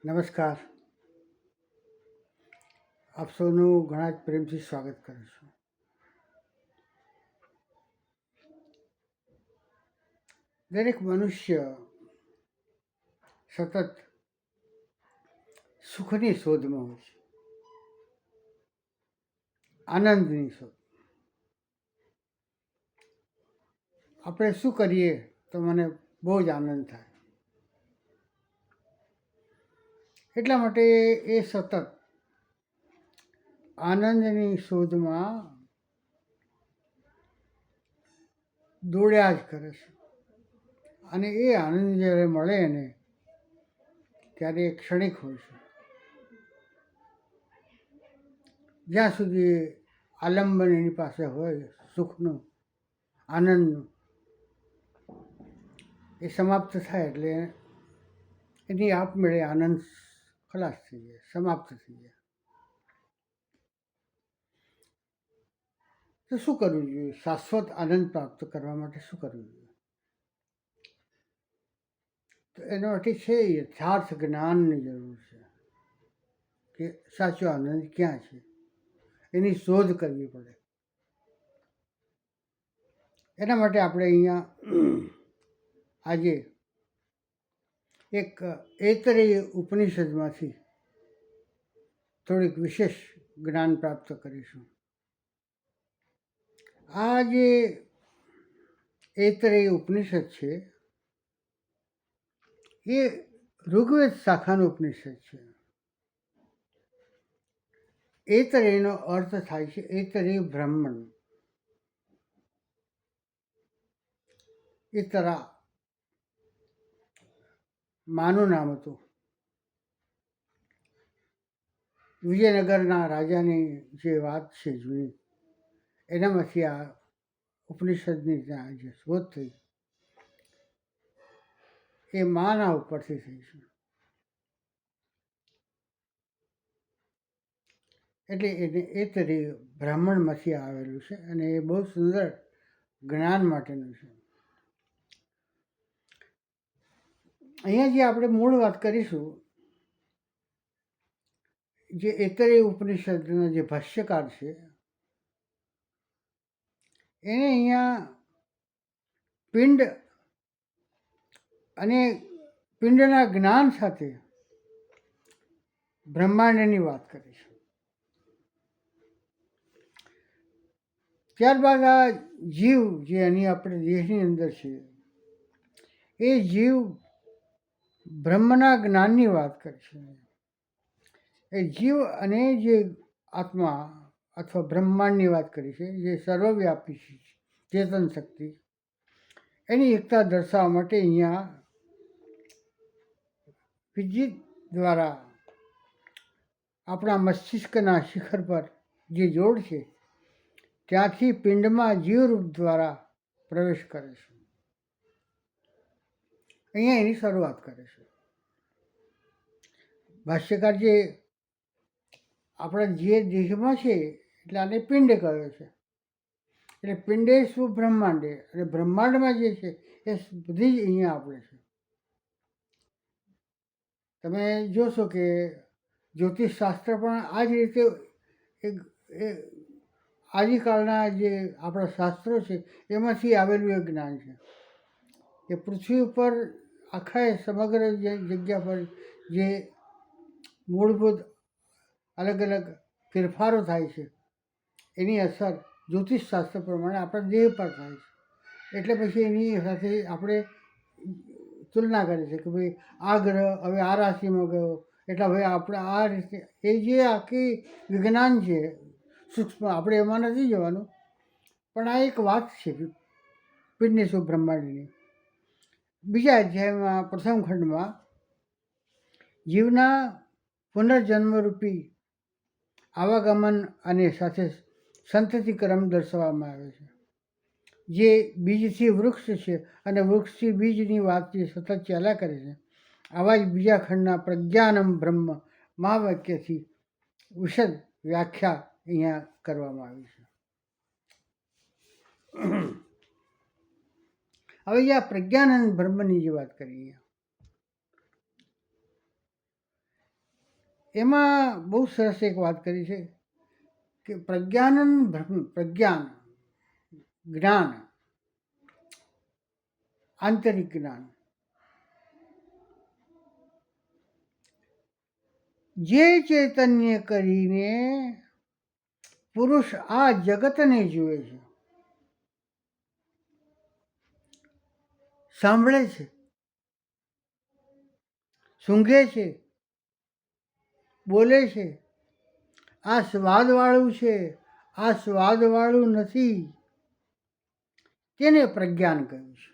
નમસ્કાર. આપ સૌનું ઘણા જ પ્રેમથી સ્વાગત કરું છું. દરેક મનુષ્ય સતત સુખની શોધમાં હોય છે, આનંદની શોધ. આપણે શું કરીએ તો મને બહુ જ આનંદ થાય, એટલા માટે એ સતત આનંદની શોધમાં દોડ્યા જ કરે છે. અને એ આનંદ જ્યારે મળે એને ત્યારે એ ક્ષણિક હોય છે. જ્યાં સુધી આલંબન એની પાસે હોય સુખનું, આનંદનું, એ સમાપ્ત થાય એટલે એની આપમેળે આનંદ ખલાસ થઈ જાય, સમાપ્ત થઈ જાય. તો શું કરવું જોઈએ? શાશ્વત આનંદ પ્રાપ્ત કરવા માટે શું કરવું જોઈએ? તો એનો અર્થ છે યથાર્થ જ્ઞાનની જરૂર છે કે સાચો આનંદ ક્યાં છે, એની શોધ કરવી પડે. એના માટે આપણે અહીંયા આજે એક ઐતરેય ઉપનિષદમાંથી થોડીક વિશેષ જ્ઞાન પ્રાપ્ત કરીશું. આ જે ઐતરેય ઉપનિષદ છે એ ઋગ્વેદ શાખાનું ઉપનિષદ છે. ઐતરેયનો અર્થ થાય છે ઐતરેય બ્રાહ્મણ. ઈતરા માનું નામ હતું. વિજયનગરના રાજાની જે વાત છે જૂની, એનામાંથી આ ઉપનિષદની ત્યાં જે શોધ થઈ એ માના ઉપરથી થઈ છે. એટલે એને ઐતરેય બ્રાહ્મણમાંથી આવેલું છે અને એ બહુ સુંદર જ્ઞાન માટેનું છે. અહીંયા જે આપણે મૂળ વાત કરીશું, જે ઐતરેય ઉપનિષદના જે ભાષ્યકાર છે એને અહીંયા પિંડ અને પિંડના જ્ઞાન સાથે બ્રહ્માંડની વાત કરી છે. ત્યારબાદ આ જીવ જે એની આપણે દેહની અંદર છે એ જીવ બ્રહ્મના જ્ઞાનની વાત કરે છે. એ જીવ અને જે આત્મા અથવા બ્રહ્માંડની વાત કરી છે, જે સર્વવ્યાપી છે, ચેતન શક્તિ, એની એકતા દર્શાવવા માટે અહીંયા વિદ્યુત દ્વારા આપણા મસ્તિષ્કના શિખર પર જે જોડ છે ત્યાંથી પિંડમાં જીવરૂપ દ્વારા પ્રવેશ કરે છે. અહીંયા એની શરૂઆત કરે છે ભાષ્યકાર. જે આપણા જે દેહમાં છે એટલે આને પિંડ કહે છે. એટલે પિંડે શું બ્રહ્માંડે, અને બ્રહ્માંડમાં જે છે એ બધી જ અહીંયા આપણે છે. તમે જોશો કે જ્યોતિષશાસ્ત્ર પણ આ જ રીતે આદિકાળના જે આપણા શાસ્ત્રો છે એમાંથી આવેલું એક જ્ઞાન છે કે પૃથ્વી ઉપર આખા સમગ્ર જગ્યા પર જે મૂળભૂત અલગ અલગ ફેરફારો થાય છે એની અસર જ્યોતિષશાસ્ત્ર પ્રમાણે આપણા દેહ પર થાય છે. એટલે પછી એની સાથે આપણે તુલના કરી છે કે ભાઈ આ ગ્રહ હવે આ રાશિમાં ગયો એટલે હવે આપણે આ રીતે એ જે આખી વિજ્ઞાન છે સૂક્ષ્મ, આપણે એમાં નથી જવાનું, પણ આ એક વાત છે પિંડને શું બ્રહ્માંડની. બીજા અધ્યાયમાં પ્રથમ ખંડમાં જીવના પુનર્જન્મરૂપી આવાગમન અને સાથે સંતતિક્રમ દર્શાવવામાં આવે છે. જે બીજથી વૃક્ષ છે અને વૃક્ષથી બીજની વાત જે સતત ચાલ્યા કરે છે, આવા જ બીજા ખંડના પ્રજ્ઞાનમ બ્રહ્મ મહાવાક્યથી વિશદ વ્યાખ્યા અહીંયા કરવામાં આવી છે. હવે જે આ પ્રજ્ઞાનંદ બ્રહ્મની જે વાત કરીએ, એમાં બહુ સરસ એક વાત કરી છે કે પ્રજ્ઞાનન બ્રહ્મ, પ્રજ્ઞાન જ્ઞાન, આંતરિક જ્ઞાન, જે ચૈતન્ય કરીને પુરુષ આ જગતને જુએ છે, સાંભળે છે, સૂંઘે છે, બોલે છે, આ સ્વાદવાળું છે, આ સ્વાદવાળું નથી, તેને પ્રજ્ઞાન કહ્યું છે.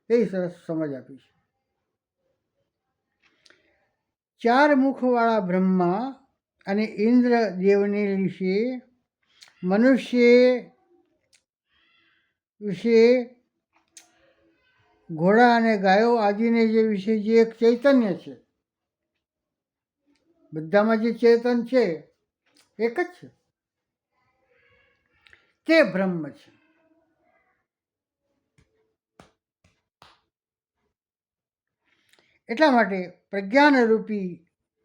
એ સરસ સમજ આપી છે. ચાર મુખવાળા બ્રહ્મા અને ઇન્દ્ર દેવને વિશે, મનુષ્ય વિશે, ઘોડા અને ગાયો આદિને જે વિશે જે એક ચૈતન્ય છે, બધામાં જે ચેતન છે એક જ છે, તે બ્રહ્મ છે. એટલા માટે પ્રજ્ઞાનરૂપી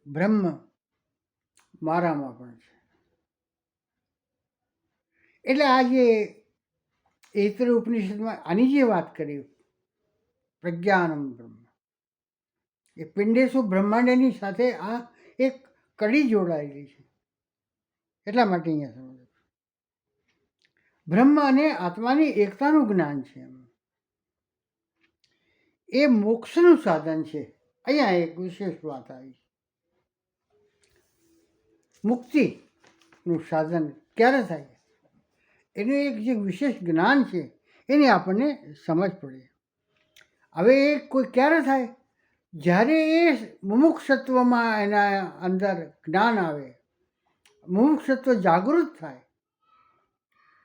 બ્રહ્મ મારામાં પણ છે. એટલે આ જે ઐતર ઉપનિષદમાં આની જે વાત કરી, પ્રજ્ઞાનમ બ્રહ્મ, એ પિંડેશુ બ્રહ્માંડની સાથે આ એક કડી જોડાયેલી છે. એટલા માટે અહીંયા સમજો, બ્રહ્મ અને આત્માની એકતાનું જ્ઞાન છે. એ મોક્ષનું સાધન છે. અહીંયા એક વિશેષ વાત આવી, મુક્તિનું સાધન ક્યારે થાય એનું એક જે વિશેષ જ્ઞાન છે એની આપણને સમજ પડે. હવે એ કોઈ ક્યારે થાય? જ્યારે એ મુમુક્ષત્વમાં એના અંદર જ્ઞાન આવે, મુમુક્ષત્વ જાગૃત થાય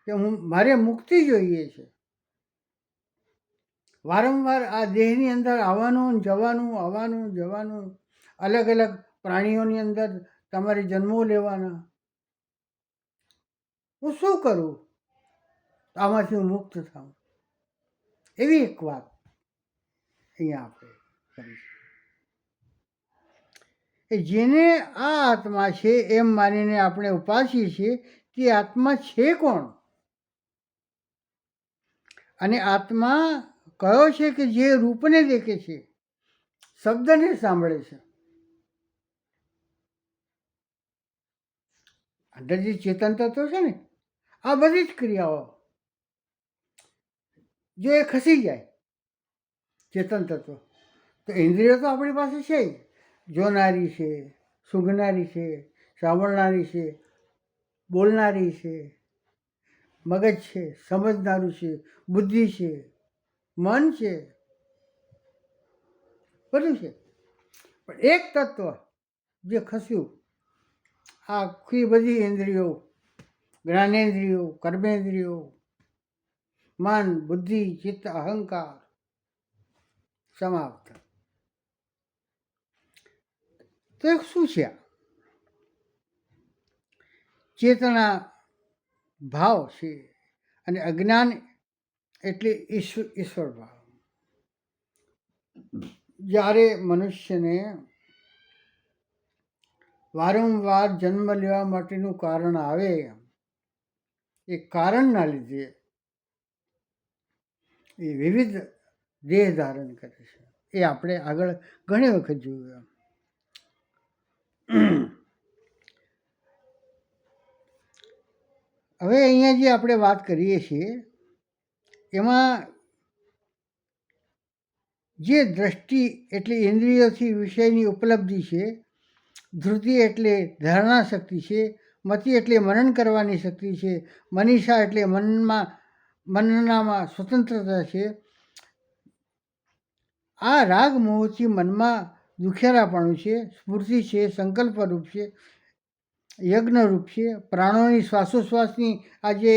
કે મારે મુક્તિ જોઈએ છે. વારંવાર આ દેહની અંદર આવવાનું જવાનું, આવવાનું જવાનું, અલગ અલગ પ્રાણીઓની અંદર તમારે જન્મો લેવાના. હું શું કરું આમાંથી હું મુક્ત થાઉં? એવી એક વાત અહીંયા આપણે કરીશું. જેને આ આત્મા છે એમ માનીને આપણે ઉપાસીએ છીએ, તે આત્મા છે કોણ? અને આત્મા કયો છે કે જે રૂપને દેખે છે, શબ્દને સાંભળે છે. અંદર જે ચેતન તત્વ છે ને, આ બધી જ ક્રિયાઓ જો એ ખસી જાય ચેતન તત્વ, તો ઇન્દ્રિયો તો આપણી પાસે છે જ. જોનારી છે, સૂંઘનારી છે, સાંભળનારી છે, બોલનારી છે, મગજ છે, સમજનારું છે, બુદ્ધિ છે, મન છે, બધું છે. પણ એક તત્વ જે ખસ્યું, આખી બધી ઇન્દ્રિયો, જ્ઞાનેન્દ્રિયો, કર્મેન્દ્રિયો, મન, બુદ્ધિ, ચિત્ત, અહંકાર સમાપ્ત. તો એક શું છે? ચેતના ભાવ છે અને અજ્ઞાન એટલે ઈશ્વર ભાવ. જ્યારે મનુષ્યને વારંવાર જન્મ લેવા માટેનું કારણ આવે, એ કારણના લીધે એ વિવિધ દેહ ધારણ કરે છે. એ આપણે આગળ ઘણી વખત જોયું. હવે અહીંયા જે આપણે વાત કરીએ છીએ એમાં જે દ્રષ્ટિ એટલે ઇન્દ્રિયોથી વિષયની ઉપલબ્ધિ છે, ધૃતિ એટલે ધારણા શક્તિ છે, મતિ એટલે મનન કરવાની શક્તિ છે, મનીષા એટલે મનનામાં સ્વતંત્રતા છે. આ રાગ મોહથી મનમાં દુખેરાપણું છે, સ્ફૂર્તિ છે, સંકલ્પરૂપ છે, યજ્ઞરૂપ છે, પ્રાણોની શ્વાસોશ્વાસની આ જે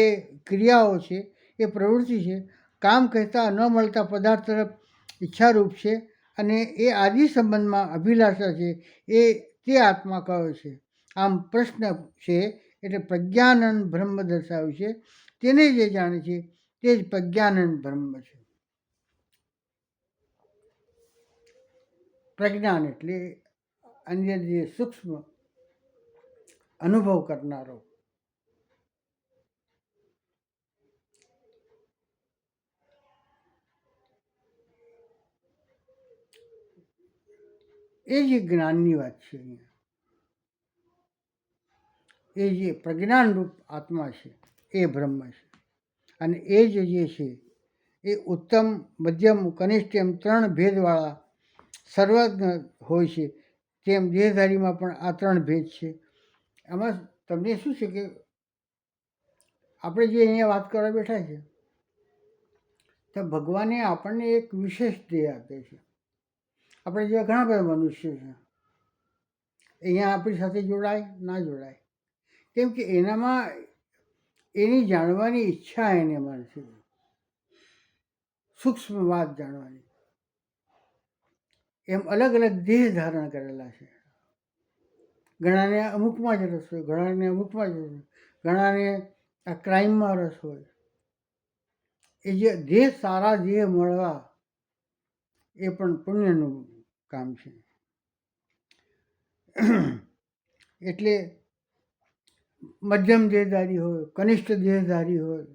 ક્રિયાઓ છે એ પ્રવૃત્તિ છે, કામ કહેતા ન મળતા પદાર્થ તરફ ઈચ્છારૂપ છે, અને એ આદિ સંબંધમાં અભિલાષા છે. એ તે આત્મા કહે છે. આમ પ્રશ્ન છે એટલે પ્રજ્ઞાનંદ બ્રહ્મ દર્શાવ્યું છે. તેને જે જાણે છે તે જ પ્રજ્ઞાનંદ બ્રહ્મ છે. પ્રજ્ઞાન એટલે અંદર જે સૂક્ષ્મ અનુભવ કરનારો એ જે જ્ઞાનની વાત છે અહીંયા, એ જે પ્રજ્ઞાનરૂપ આત્મા છે એ બ્રહ્મ છે. અને એ જે છે એ ઉત્તમ, મધ્યમ, કનિષ્ઠ એમ 3 ભેદવાળા સર્વજ્ઞ હોય છે. તેમ દેહધારીમાં પણ આ 3 ભેદ છે. આમાં તમને શું છે કે આપણે જે અહીંયા વાત કરવા બેઠા છે તો ભગવાને આપણને એક વિશેષ દેહ આપે છે. આપણે જેવા ઘણા બધા મનુષ્યો છે, અહીંયા આપણી સાથે જોડાય ના જોડાય, કેમ કે એનામાં એની જાણવાની ઈચ્છા એનામાં છે, સૂક્ષ્મ વાત જાણવાની. એમ અલગ અલગ દેહ ધારણ કરેલા છે. ઘણાને અમુકમાં જ રસ હોય, ઘણાને અમુકમાં જ રસ હોય, ઘણાને આ ક્રાઇમમાં રસ હોય. એ જે દેહ, સારા દેહ મળવા એ પણ પુણ્યનું કામ છે. એટલે મધ્યમ દેહધારી હોય, કનિષ્ઠ દેહધારી હોય,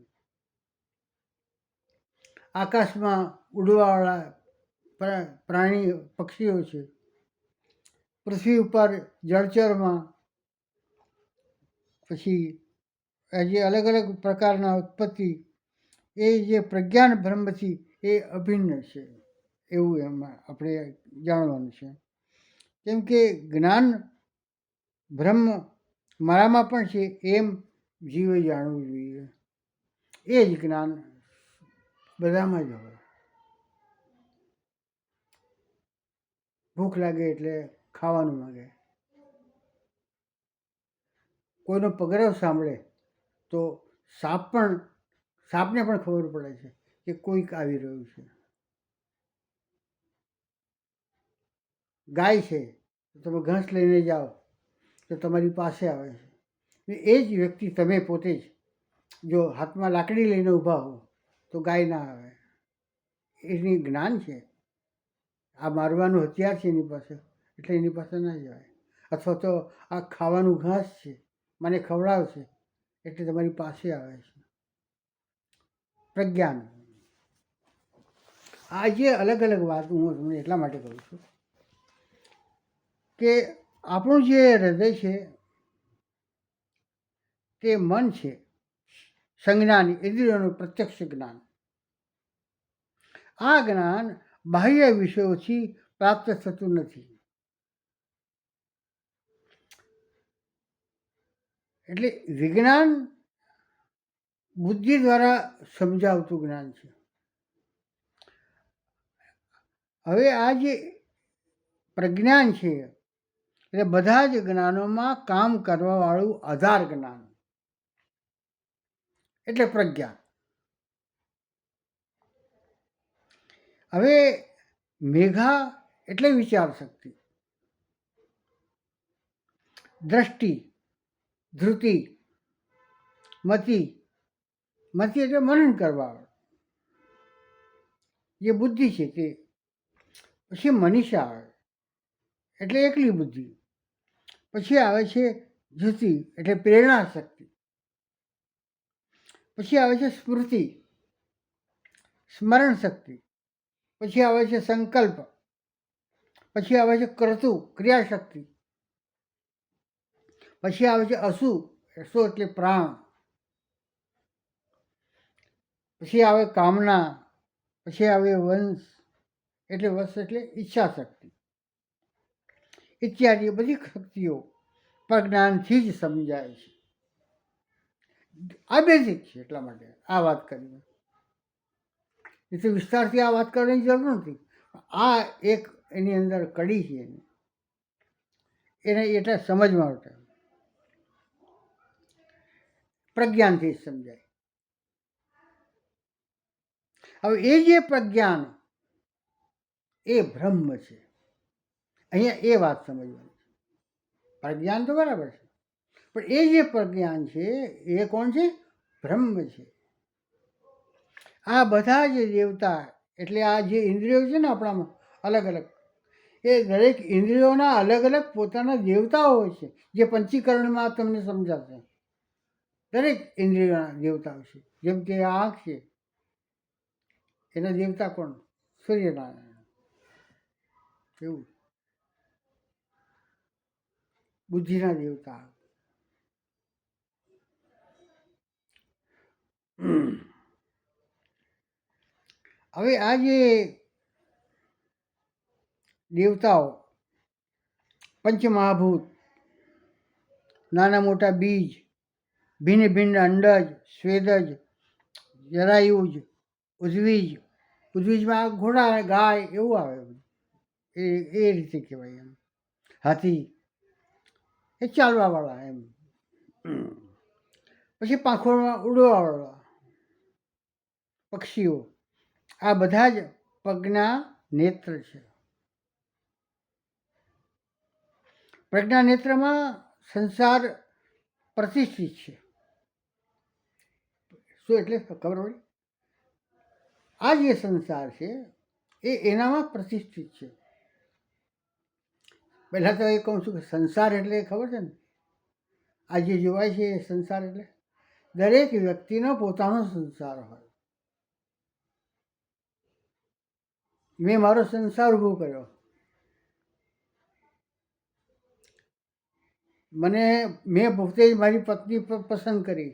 આકાશમાં ઉડવાવાળા પ્રાણી પક્ષીઓ છે, પૃથ્વી ઉપર જળચરમાં, પછી જે અલગ અલગ પ્રકારના ઉત્પત્તિ, એ જે પ્રજ્ઞાન બ્રહ્મથી એ અભિન્ન છે, એવું એમાં આપણે જાણવાનું છે. કેમ કે જ્ઞાન બ્રહ્મ મારામાં પણ છે એમ જીવે જાણવું જોઈએ. એ જ જ્ઞાન બધામાં જ હોય. ભૂખ લાગે એટલે ખાવાનું માગે, કોઈનો પગરવ સાંભળે તો સાપને પણ ખબર પડે છે કે કોઈક આવી રહ્યું છે. ગાય છે, તમે ઘાસ લઈને જાઓ તો તમારી પાસે આવે છે. એ જ વ્યક્તિ તમે પોતે જ જો હાથમાં લાકડી લઈને ઊભા હો તો ગાય ના આવે. એની જ્ઞાન છે, આ મારવાનું હથિયાર છે એની પાસે, એટલે એની પાસે ના જવાય. અથવા તો આ ખાવાનું ઘાસ છે, મને ખવડાવશે એટલે તમારી પાસે આવે છે. પ્રજ્ઞાન. આ જે અલગ અલગ વાત હું તમને એટલા માટે કહું છું કે આપણું જે હૃદય છે તે મન છે, સંજ્ઞાન, ઇન્દ્રિયોનું પ્રત્યક્ષ જ્ઞાન. આ જ્ઞાન બાહ્ય વિષયોથી પ્રાપ્ત થતું નથી. એટલે વિજ્ઞાન બુદ્ધિ દ્વારા સમજાવતું જ્ઞાન છે. હવે આ જે પ્રજ્ઞાન છે એટલે બધા જ જ્ઞાનોમાં કામ કરવાવાળું આધાર જ્ઞાન એટલે પ્રજ્ઞા. હવે મેઘા એટલે વિચાર શક્તિ, દ્રષ્ટિ, ધૃતિ, મતિ, મતિ એટલે મનન કરવા, જે બુદ્ધિ છે તે. પછી મનીષા આવે એટલે એકલી બુદ્ધિ. પછી આવે છે ધૃતિ એટલે પ્રેરણા શક્તિ. પછી આવે છે સ્મૃતિ, સ્મરણ શક્તિ. પછી આવે છે સંકલ્પ. પછી આવે છે કર્તુ, ક્રિયાશક્તિ. પછી આવે છે અસુ, અસુ એટલે પ્રાણ. પછી આવે કામના. પછી આવે વંશ એટલે વશ એટલે ઈચ્છા શક્તિ ઇત્યાદિ. બધી શક્તિઓ પ્રજ્ઞાનથી જ સમજાય છે. આ બેઝિક છે, એટલા માટે આ વાત કરી. એટલે વિસ્તારથી આ વાત કરવાની જરૂર નથી. આ એક એની અંદર કડી છે, એને એટલે સમજવા માટે પ્રજ્ઞાનથી જ સમજાય. હવે એ જે પ્રજ્ઞાન એ બ્રહ્મ છે. અહીંયા એ વાત સમજવાની. પ્રજ્ઞાન તો બરાબર છે, પણ એ જે પ્રજ્ઞાન છે એ કોણ છે? બ્રહ્મ છે. આ બધા જે દેવતા એટલે આ જે ઇન્દ્રિયો છે ને આપણામાં અલગ અલગ, એ દરેક ઇન્દ્રિયોના અલગ અલગ પોતાના દેવતાઓ હોય છે, જે પંચીકરણમાં તમને સમજાશે. દરેક ઇન્દ્રિયોના દેવતાઓ છે. જેમ કે આંખ છે, એના દેવતા કોણ? સૂર્યનારાયણ. એવું બુદ્ધિના દેવતા. હવે આ જે દેવતાઓ પંચમહાભૂત, નાના મોટા બીજ, ભિન્ન ભિન્ન અંડજ, સ્વેદજ, જરાયુજ, ઉદ્વીજ. ઉદ્વીજમાં ઘોડા, ગાય એવું આવે, એ રીતે કહેવાય. એમ હાથી એ ચાલવાવાળા એમ. પછી પાંખોળમાં ઉડવાવાળા પક્ષીઓ. આ બધા જ પગના નેત્ર છે. પ્રજ્ઞા નેત્રમાં સંસાર પ્રતિષ્ઠિત છે. શું એટલે ખબર પડી? આ જે સંસાર છે એ એનામાં પ્રતિષ્ઠિત છે. પહેલાં તો એ કહું છું કે સંસાર એટલે ખબર છે ને, આ જે જોવાય છે એ સંસાર એટલે દરેક વ્યક્તિનો પોતાનો સંસાર હોય. મેં મારો સંસાર ઊભો કર્યો. મેં પોતે જ મારી પત્ની પસંદ કરી,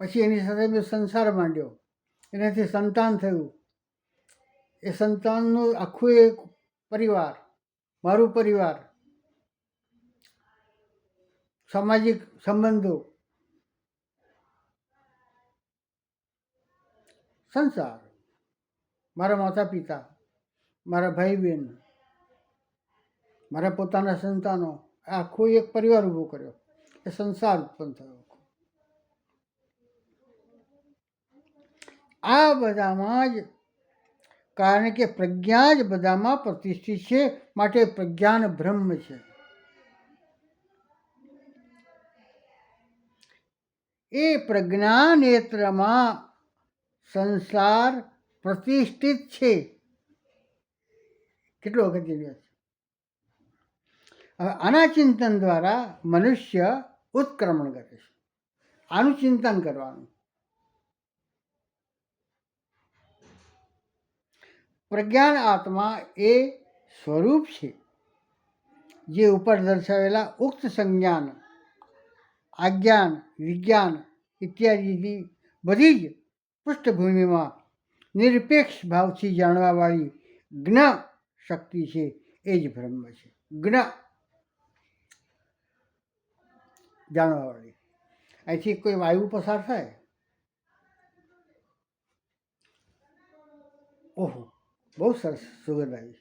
પછી એની સાથે મેં સંસાર માંડ્યો, એનાથી સંતાન થયું. એ સંતાનનું આખું એક પરિવાર, મારું પરિવાર, સામાજિક સંબંધો, સંસાર, મારા માતા પિતા, મારા ભાઈ બહેન, મારા પોતાના સંતાનો, આખો એક પરિવાર ઊભો કર્યો. એ સંસાર ઉત્પન્ન થયો. આ બધામાં જ, કારણ કે પ્રજ્ઞા જ બધામાં પ્રતિષ્ઠિત છે, માટે પ્રજ્ઞાન બ્રહ્મ છે. એ પ્રજ્ઞા નેત્રમાં સંસાર પ્રતિષ્ઠિત છે. કેટલું અગત્યની વાત છે. હવે આના ચિંતન દ્વારા મનુષ્ય ઉત્ક્રમણ કરે છે. આનું ચિંતન કરવાનું. પ્રજ્ઞાન આત્મા એ સ્વરૂપ છે જે ઉપર દર્શાવેલા ઉક્ત સંજ્ઞાન, આજ્ઞાન, વિજ્ઞાન ઇત્યાદિની બધી જ પૃષ્ઠભૂમિમાં નિરપેક્ષ ભાવથી જાણવાવાળી જ્ઞ શક્તિ છે. એ જ બ્રહ્મ છે. જ્ઞ જાણવાવાળી. અહીંથી કોઈ વાયુ પસાર થાય, ઓહો બહુ સરસ સુગંધ આવી,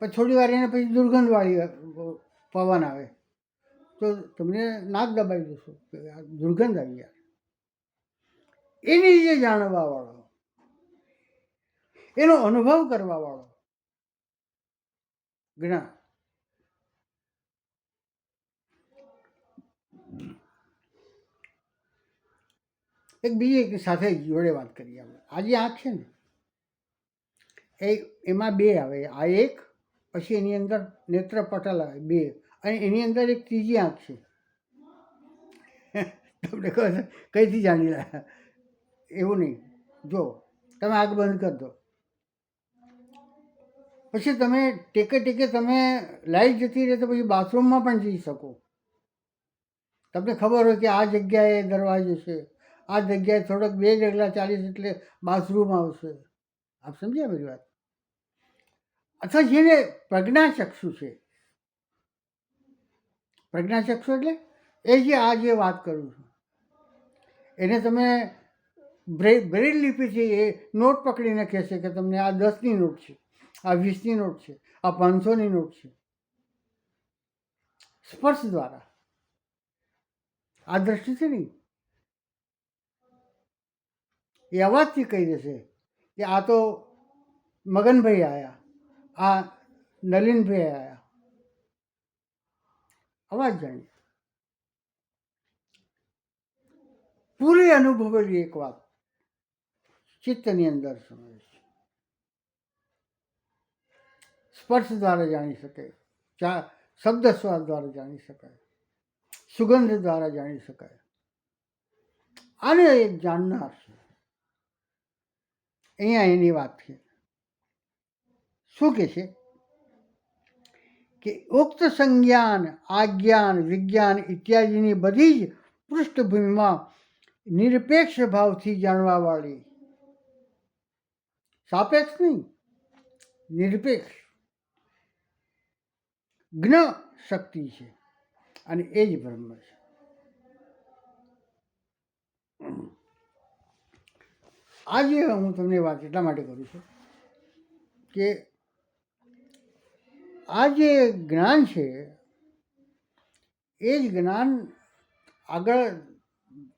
પછી થોડી વાર એને પછી દુર્ગંધવાળી પવન આવે તો તમને નાક દબાઈ જશો કે આ દુર્ગંધ આવી યાર. એની જે જાણવાવાળો, એનો અનુભવ કરવાવાળો જ્ઞાન. એક બીજી એક સાથે જોડે વાત કરીએ આપણે. આ જે આંખ છે ને એમાં બે આવે. આ એક, પછી એની અંદર નેત્રપટલ આવે, બે, અને એની અંદર એક ત્રીજી આંખ છે. તમને કહે કઈથી જાણી રહ્યા? એવું નહીં. જો તમે આંખ બંધ કરી દો, પછી તમે ટેકે ટેકે તમે લાઈટ જતી રહે તો પછી બાથરૂમમાં પણ જઈ શકો. તમને ખબર હોય કે આ જગ્યાએ દરવાજો છે, આ જગ્યાએ થોડોક 2 ડગલા ચાલીશ એટલે બાથરૂમ આવશે. આપ સમજ્યા મારી વાત? અથવા જેને પ્રજ્ઞાચક્ષુ છે, પ્રજ્ઞાચક્ષુ એટલે એ જે આ જે વાત કરું છું એને તમે બ્રેલ લિપિથી એ નોટ પકડીને કહેશે કે તમને આ 10ની નોટ છે, આ 20ની નોટ છે, આ 500ની નોટ છે. સ્પર્શ દ્વારા, આ દ્રષ્ટિથી નહીં. એ અવાજથી કહી દેશે કે આ તો મગનભાઈ આવ્યા, આ નલિનભાઈ આવ્યા. અવાજ જાણી પૂરી અનુભવેલી એક વાત ચિત્તની અંદર સમાવેશ છે. સ્પર્શ દ્વારા જાણી શકાય, શબ્દ સ્વાદ દ્વારા જાણી શકાય, સુગંધ દ્વારા જાણી શકાય. આને એક જાણનાર છે. અહીંયા એની વાત છે. શું કહે છે કે ઉક્ત સંજ્ઞાન, આજ્ઞાન, વિજ્ઞાન ઇત્યાદિની બધી જ પૃષ્ઠભૂમિમાં નિરપેક્ષ ભાવથી જાણવાવાળી, સાપેક્ષ નહીં, નિરપેક્ષ જ્ઞ શક્તિ છે અને એ જ બ્રહ્મ છે. આજે હું તમને વાત એટલા માટે કરું છું કે આ જે જ્ઞાન છે એ જ જ્ઞાન આગળ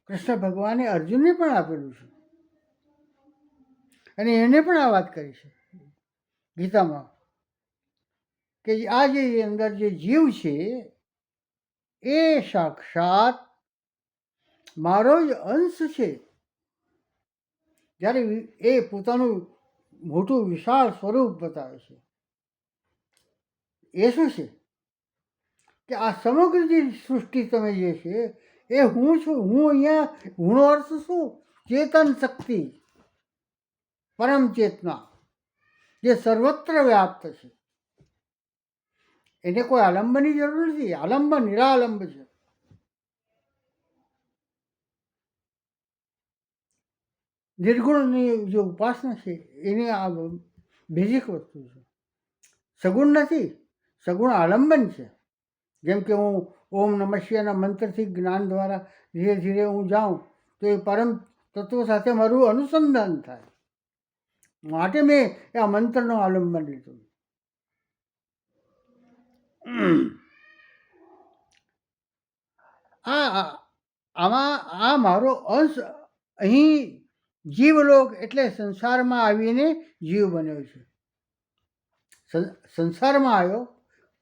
કૃષ્ણ ભગવાને અર્જુનને પણ આપેલું છે અને એને પણ આ વાત કરી છે ગીતામાં કે આ જે અંદર જે જીવ છે એ સાક્ષાત મારો જ અંશ છે. જ્યારે એ પોતાનું મોટું વિશાળ સ્વરૂપ બતાવે છે, એ શું છે કે આ સમગ્ર જે સૃષ્ટિ તમે જે છે એ હું છું. હું અહીંયા હુંનો અર્થ શું? ચેતન શક્તિ, પરમ ચેતના જે સર્વત્ર વ્યાપ્ત છે. એને કોઈ આલંબનની જરૂર નથી. આલંબન નિરાલંબ છે. નિર્ગુણની જે ઉપાસના છે એની આ બેઝિક વસ્તુ છે. સગુણ નથી, સગુણ આલંબન છે. જેમ કે હું ઓમ નમઃ શિવાયના મંત્રથી જ્ઞાન દ્વારા ધીરે ધીરે હું જાઉં તો એ પરમ તત્વ સાથે મારું અનુસંધાન થાય. માટે મેં આ મંત્રનો આલંબન લીધું. આમાં આ મારો અંશ અહીં જીવલોક એટલે સંસારમાં આવીને જીવ બન્યો છે. સંસારમાં આવ્યો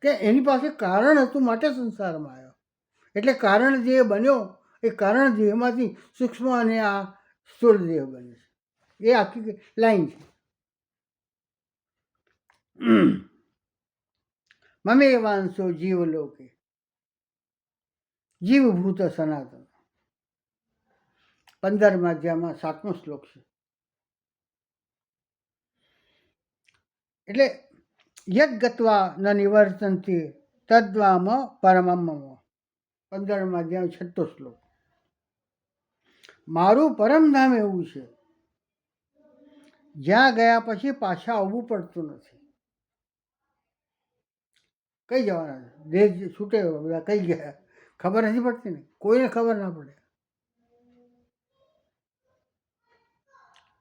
કે એની પાસે કારણ હતું માટે સંસારમાં આવ્યો. એટલે કારણ દેહ બન્યો એ કારણ દેહમાંથી સૂક્ષ્મ અને આ સ્થૂળ દેહ બને છે. એ આખી લાઈન છે. મમે વાંશો જીવલોકે જીવભૂત સનાતન 15મા અધ્યાયમાં 7મો શ્લોક છે. એટલે યદ ગત્વા ન નિવર્તન્તિ તદ્વામ પરમમ. 15મા અધ્યાય 6 શ્લોક. મારું પરમધામ એવું છે જ્યાં ગયા પછી પાછા આવવું પડતું નથી. કઈ જવાના? દેહ છૂટે બધા કઈ ગયા ખબર નથી પડતી ને, કોઈને ખબર ના પડે.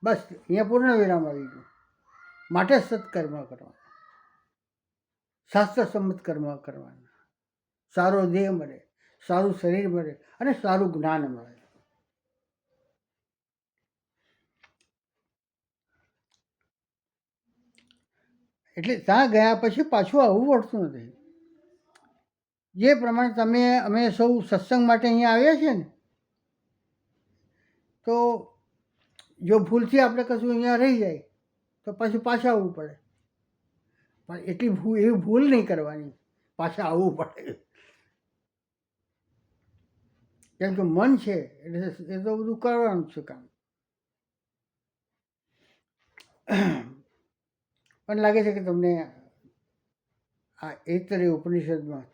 બસ અહીંયા પૂર્ણ વિરામ આવી ગયું. માટે સત્કર્મ કરવાના, શાસ્ત્ર સંમત કર્મ કરવાના. સારો દેહ મળે, સારું શરીર મળે અને સારું જ્ઞાન મળે. એટલે ત્યાં ગયા પછી પાછું આવવું પડતું નથી. જે પ્રમાણે અમે સૌ સત્સંગ માટે અહીંયા આવ્યા છીએ ને, તો જો ભૂલથી આપણે કશું અહીંયા રહી જાય તો પાછું પાછા આવવું પડે. પણ એટલી એવી ભૂલ નહીં કરવાની, પાછા આવવું પડે. કેમ કે મન છે એટલે એ તો બધું કરવાનું છે કામ. પણ લાગે છે કે તમને આ એતરે ઉપનિષદમાં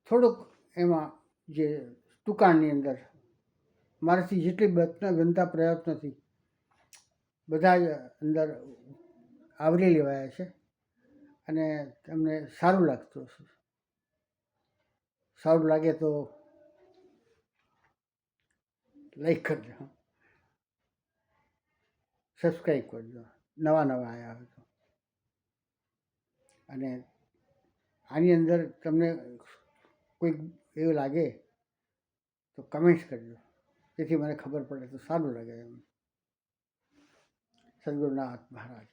થોડુંક એમાં જે ટૂંકાણની અંદર મારાથી જેટલી બનતા પ્રયત્નોથી બધા જ અંદર આવરી લેવાયા છે અને તમને સારું લાગતું હશે. સારું લાગે તો લાઈક કરજો, સબસ્ક્રાઈબ કરજો નવા આવ્યા હોય તો. અને આની અંદર તમને કોઈક એવું લાગે તો કમેન્ટ્સ કરજો, જેથી મને ખબર પડે તો સારું લાગે એમ. સદગુરુનાથ મહારાજ.